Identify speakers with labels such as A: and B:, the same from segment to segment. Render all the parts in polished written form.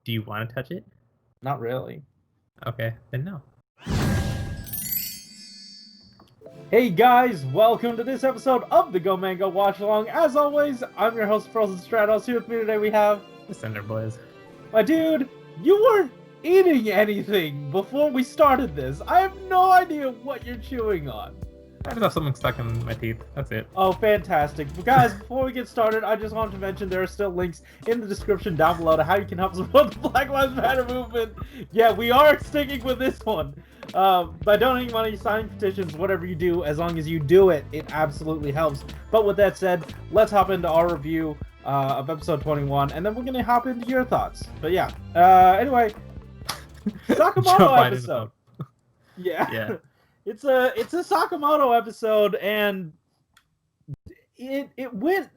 A: Do you want to touch it?
B: Not really.
A: Okay, then no.
B: Hey guys, welcome to this episode of the Go Mango Watch Along. As always, I'm your host, Frozen Stratos. Here with me today we have...
A: Cinder Blaze.
B: My dude, you weren't eating anything before we started this. I have no idea what you're chewing on.
A: I just have something stuck in my teeth. That's it.
B: Oh, fantastic. But guys, before we get started, I just wanted to mention there are still links in the description down below to how you can help support the Black Lives Matter movement. Yeah, we are sticking with this one. By donating money, signing petitions, whatever you do, as long as you do it, it absolutely helps. But with that said, let's hop into our review of episode 21, and then we're going to hop into your thoughts. But yeah, anyway, Sakamoto episode. Yeah. It's a Sakamoto episode, and it went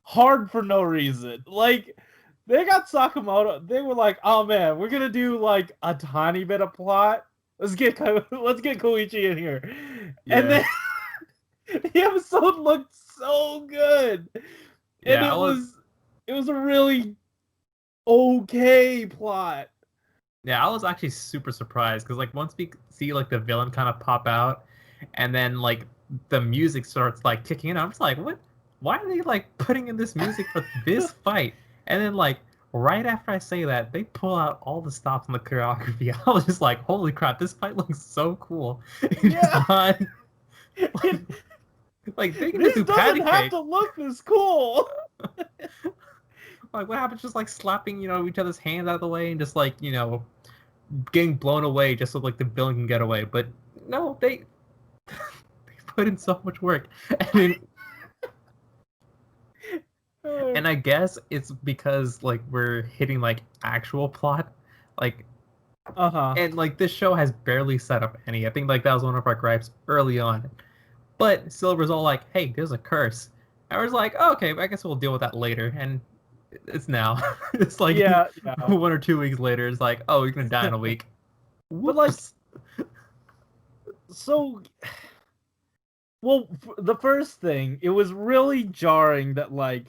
B: hard for no reason. Like, they got Sakamoto. They were like, "Oh man, we're gonna do like a tiny bit of plot. Let's get Koichi in here." Yeah. And then the episode looked so good, and it was a really okay plot.
A: Yeah, I was actually super surprised because like once we see like the villain kind of pop out, and then like the music starts like kicking in, I'm just like, what? Why are they like putting in this music for this fight? And then like right after I say that, they pull out all the stops in the choreography. I was just like, holy crap, this fight looks so cool.
B: Yeah.
A: Like they can
B: this
A: do
B: doesn't have to look this cool.
A: Like what happens? Just like slapping, each other's hands out of the way and just like, getting blown away just so like the villain can get away. But no, they put in so much work. And I guess it's because like we're hitting like actual plot, like and like this show has barely set up any. I think like that was one of our gripes early on. But Silver's all like, "Hey, there's a curse." I was like, oh, "Okay, I guess we'll deal with that later." And it's now. It's like 1 or 2 weeks later. It's like, "Oh, you're gonna die in a week."
B: But like, so, well, the first thing, it was really jarring that like,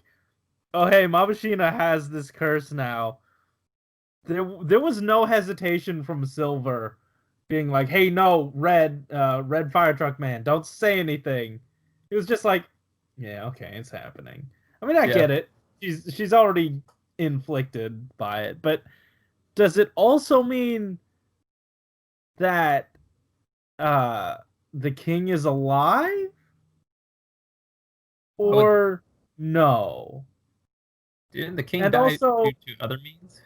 B: oh hey, Mabashina has this curse now. There was no hesitation from Silver, being like, "Hey, no, Red Fire Truck Man, don't say anything." It was just like, yeah, okay, it's happening. I mean, I get it. She's already inflicted by it, but does it also mean that the king is alive? Or no?
A: Didn't the king die due to other means?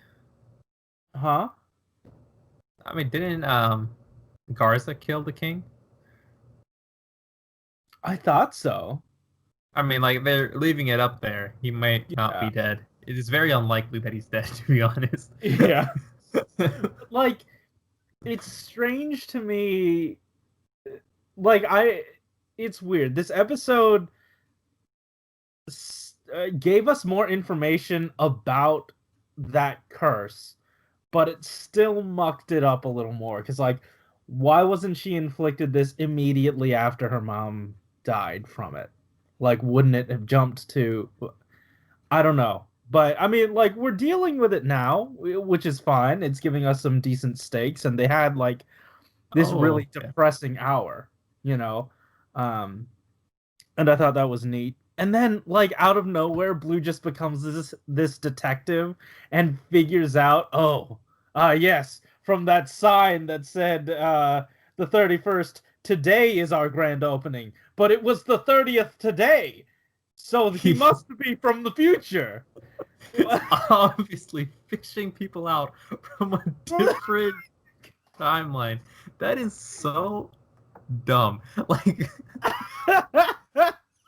B: Huh?
A: I mean, didn't Garza kill the king?
B: I thought so.
A: I mean, like, they're leaving it up there. He might not be dead. It is very unlikely that he's dead, to be honest.
B: Yeah. Like, it's strange to me. Like, it's weird. This episode gave us more information about that curse, but it still mucked it up a little more. Because, like, why wasn't she inflicted this immediately after her mom died from it? Like, wouldn't it have jumped to... I don't know. But, I mean, like, we're dealing with it now, which is fine. It's giving us some decent stakes, and they had, like, this really depressing hour, And I thought that was neat. And then, like, out of nowhere, Blue just becomes this detective and figures out, yes, from that sign that said, the 31st, today is our grand opening. But it was the 30th today. So he must be from the future.
A: Obviously, fishing people out from a different timeline. That is so dumb. Like,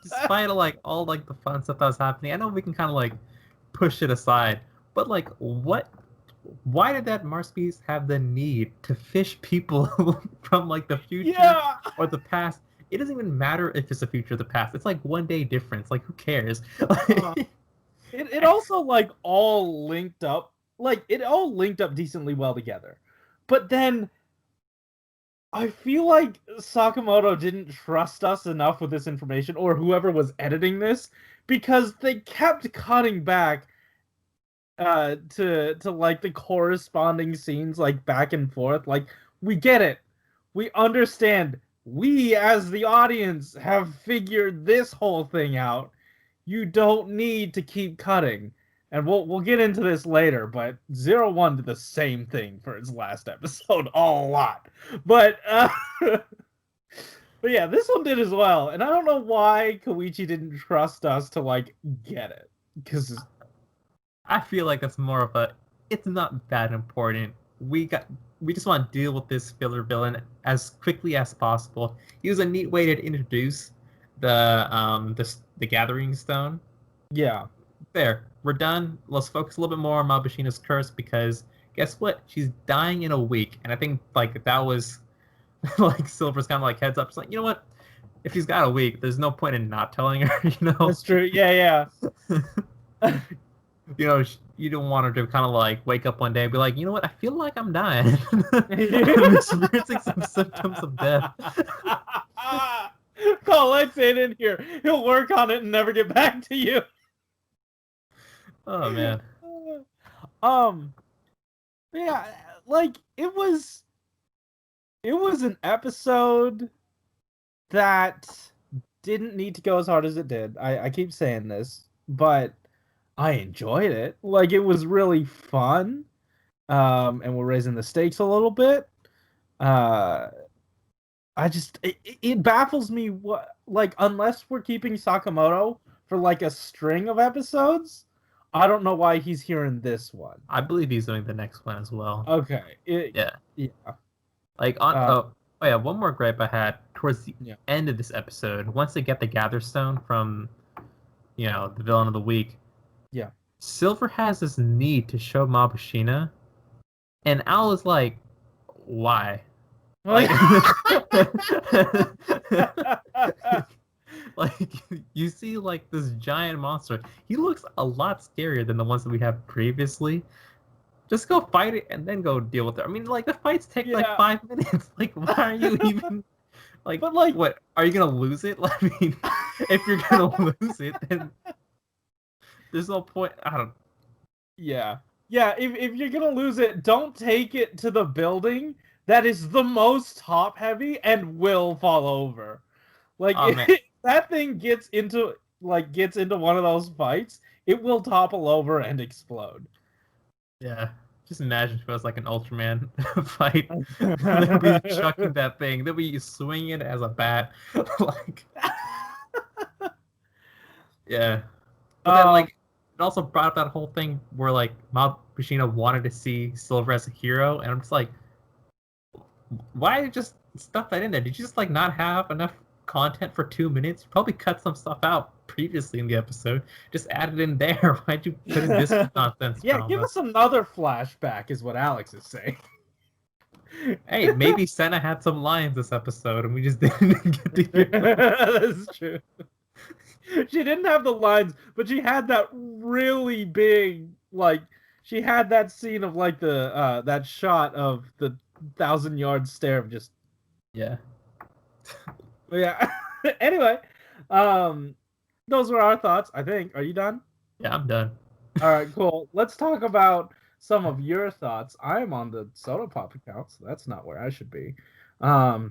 A: despite like all like the fun stuff that was happening, I know we can kind of like push it aside, but like, what? Why did that Marspies have the need to fish people from like the future or the past? It doesn't even matter if it's the future or the past. It's like 1 day difference. Like, who cares?
B: It also like all linked up. Like, it all linked up decently well together. But then I feel like Sakamoto didn't trust us enough with this information, or whoever was editing this, because they kept cutting back to like the corresponding scenes like back and forth. Like, we get it. We understand. We as the audience have figured this whole thing out. You don't need to keep cutting. And we'll get into this later, but 01 did the same thing for its last episode a lot. But but yeah, this one did as well. And I don't know why Koichi didn't trust us to like get it. Because
A: I feel like it's more of a, it's not that important. We just want to deal with this filler villain as quickly as possible. He was a neat way to introduce the Gathering Stone.
B: yeah.
A: There, we're done. Let's focus a little bit more on Mabushina's curse, because guess what? She's dying in a week, and I think like that was like Silver's kind of like heads up. It's like, you know what? If she's got a week, there's no point in not telling her. You know,
B: That's true. Yeah, yeah.
A: you know, you don't want her to kind of like wake up one day and be like, you know what? I feel like I'm dying. I'm experiencing some symptoms of death.
B: Call Lexan in here. He'll work on it and never get back to you.
A: Oh man.
B: Yeah, like it was an episode that didn't need to go as hard as it did. I keep saying this, but I enjoyed it. Like, it was really fun. And we're raising the stakes a little bit. It baffles me what, like, unless we're keeping Sakamoto for like a string of episodes, I don't know why he's here in this one.
A: I believe he's doing the next one as well.
B: Okay.
A: Yeah.
B: Yeah.
A: Like oh yeah, one more gripe I had towards the end of this episode. Once they get the Gather Stone from, you know, the villain of the week.
B: Yeah.
A: Silver has this need to show Mabushina, and Al is like, why? Like, like, you see like this giant monster. He looks a lot scarier than the ones that we have previously. Just go fight it and then go deal with it. I mean, like, the fights take like 5 minutes. Like, why are you even like? But like, what, are you gonna lose it? I mean, if you're gonna lose it, then there's no point. I don't.
B: Yeah. If you're gonna lose it, don't take it to the building that is the most top heavy and will fall over. Like, if that thing gets into one of those fights, it will topple over and explode.
A: Yeah. Just imagine if it was like an Ultraman fight. They'll be chucking that thing. They'll be swinging it as a bat. Like, yeah. But then, like, it also brought up that whole thing where, like, Mabushina wanted to see Silver as a hero, and I'm just like, why did you just stuff that in there? Did you just, like, not have enough content for 2 minutes? You probably cut some stuff out previously in the episode. Just add it in there. Why'd you put in this nonsense?
B: Yeah, drama? Give us another flashback, is what Alex is saying.
A: Hey, maybe Senna had some lines this episode, and we just didn't get to hear them.
B: That's true. She didn't have the lines, but she had that really big, like, she had that scene of, like, the that shot of the 1,000-yard stare of just...
A: Yeah.
B: Yeah. Anyway, those were our thoughts, I think. Are you done?
A: Yeah, I'm done.
B: All right, cool. Let's talk about some of your thoughts. I am on the Soda Pop account, so that's not where I should be. All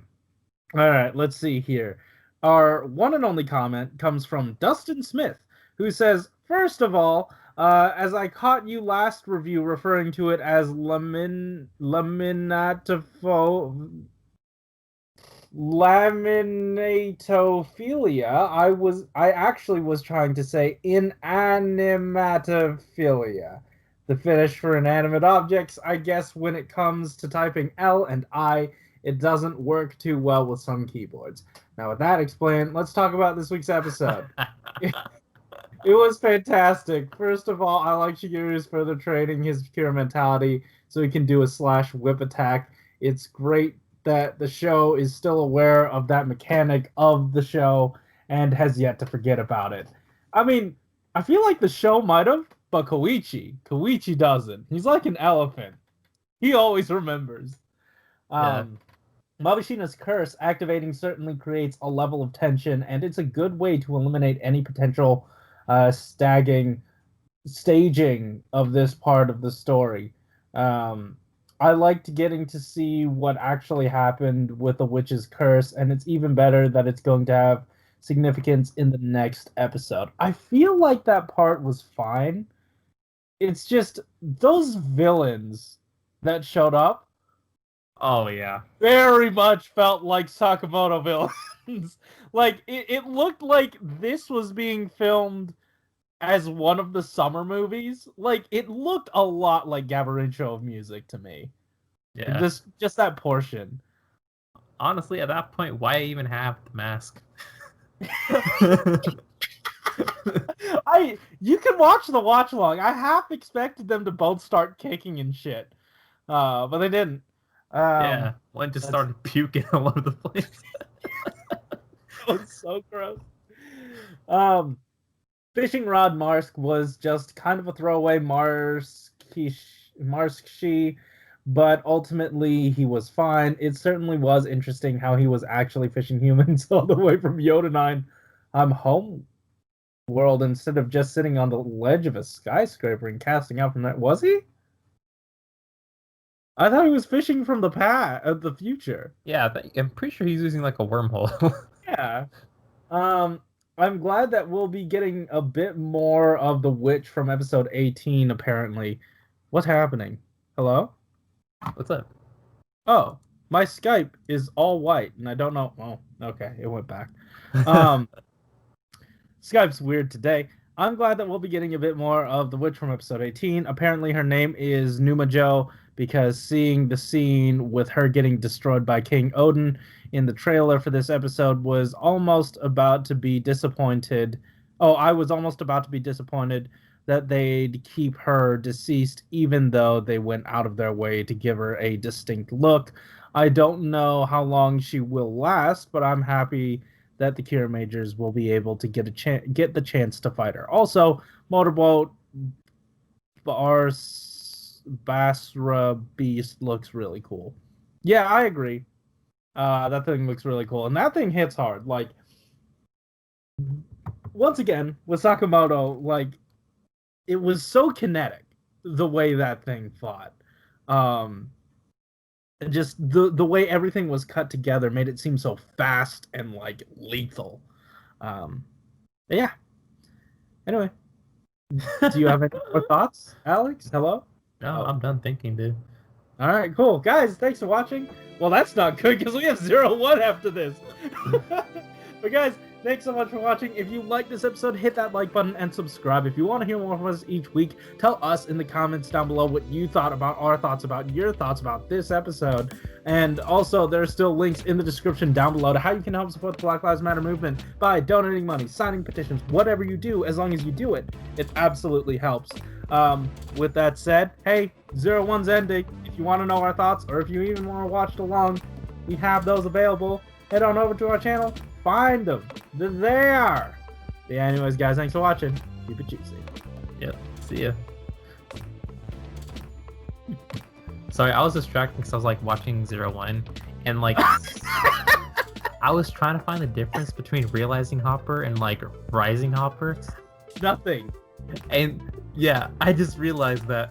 B: right, let's see here. Our one and only comment comes from Dustin Smith, who says, first of all, as I caught you last review referring to it as laminatophilia, I actually was trying to say inanimatophilia. The fetish for inanimate objects. I guess when it comes to typing L and I, it doesn't work too well with some keyboards. Now, with that explained, let's talk about this week's episode. It was fantastic. First of all, I like Shigeru's further training his pure mentality so he can do a slash whip attack. It's great that the show is still aware of that mechanic of the show and has yet to forget about it. I mean, I feel like the show might have, but Koichi doesn't. He's like an elephant. He always remembers. Mabushina's curse activating certainly creates a level of tension, and it's a good way to eliminate any potential stagging staging of this part of the story. Um, I liked getting to see what actually happened with the witch's curse, and it's even better that it's going to have significance in the next episode. I feel like that part was fine. It's just those villains that showed up
A: Oh yeah.
B: very much felt like Sakamoto villains. Like it looked like this was being filmed as one of the summer movies. Like it looked a lot like Gabarin Show of Music to me.
A: Yeah.
B: This just that portion.
A: Honestly, at that point, why even have the mask?
B: You can watch the watch along. I half expected them to both start kicking and shit, but they didn't.
A: Yeah, one just started puking all over the place.
B: It was so gross. Fishing Rod Marsk was just kind of a throwaway Marskshi, but ultimately he was fine. It certainly was interesting how he was actually fishing humans all the way from Yodanine home world instead of just sitting on the ledge of a skyscraper and casting out from that. Was he? I thought he was fishing from the past, the future.
A: Yeah, I'm pretty sure he's using like a wormhole.
B: Yeah. I'm glad that we'll be getting a bit more of the witch from episode 18, apparently. What's happening? Hello?
A: What's up?
B: Oh, my Skype is all white, and I don't know. Oh, okay, it went back. Skype's weird today. I'm glad that we'll be getting a bit more of the witch from episode 18. Apparently, her name is Numa Joe, because seeing the scene with her getting destroyed by King Odin in the trailer for this episode was almost about to be disappointed. Oh, I was almost about to be disappointed that they'd keep her deceased, even though they went out of their way to give her a distinct look. I don't know how long she will last, but I'm happy that the Kiramagers will be able to get the chance to fight her. Also, Motorboat Basra Beast looks really cool. Yeah, I agree. That thing looks really cool, and that thing hits hard. Like, once again, with Sakamoto, like, it was so kinetic the way that thing fought. Just the way everything was cut together made it seem so fast and like lethal. Yeah. Anyway, do you have any more thoughts, Alex? Hello?
A: No, I'm done thinking, dude.
B: All right, cool. Guys, thanks for watching. Well, that's not good because we have 0-1 after this. But guys, thanks so much for watching. If you like this episode, hit that like button and subscribe. If you want to hear more from us each week, tell us in the comments down below what you thought about our thoughts about your thoughts about this episode. And also, there are still links in the description down below to how you can help support the Black Lives Matter movement by donating money, signing petitions, whatever you do, as long as you do it. It absolutely helps. With that said, hey, 0-1's ending. If you want to know our thoughts, or if you even want to watch along, we have those available. Head on over to our channel, find them. They're there. But yeah, anyways, guys, thanks for watching. Keep it juicy.
A: Yep, see ya. Sorry, I was distracted because I was like watching 0-1, and like I was trying to find the difference between Realizing Hopper and like Rising Hopper.
B: Nothing.
A: And yeah, I just realized that.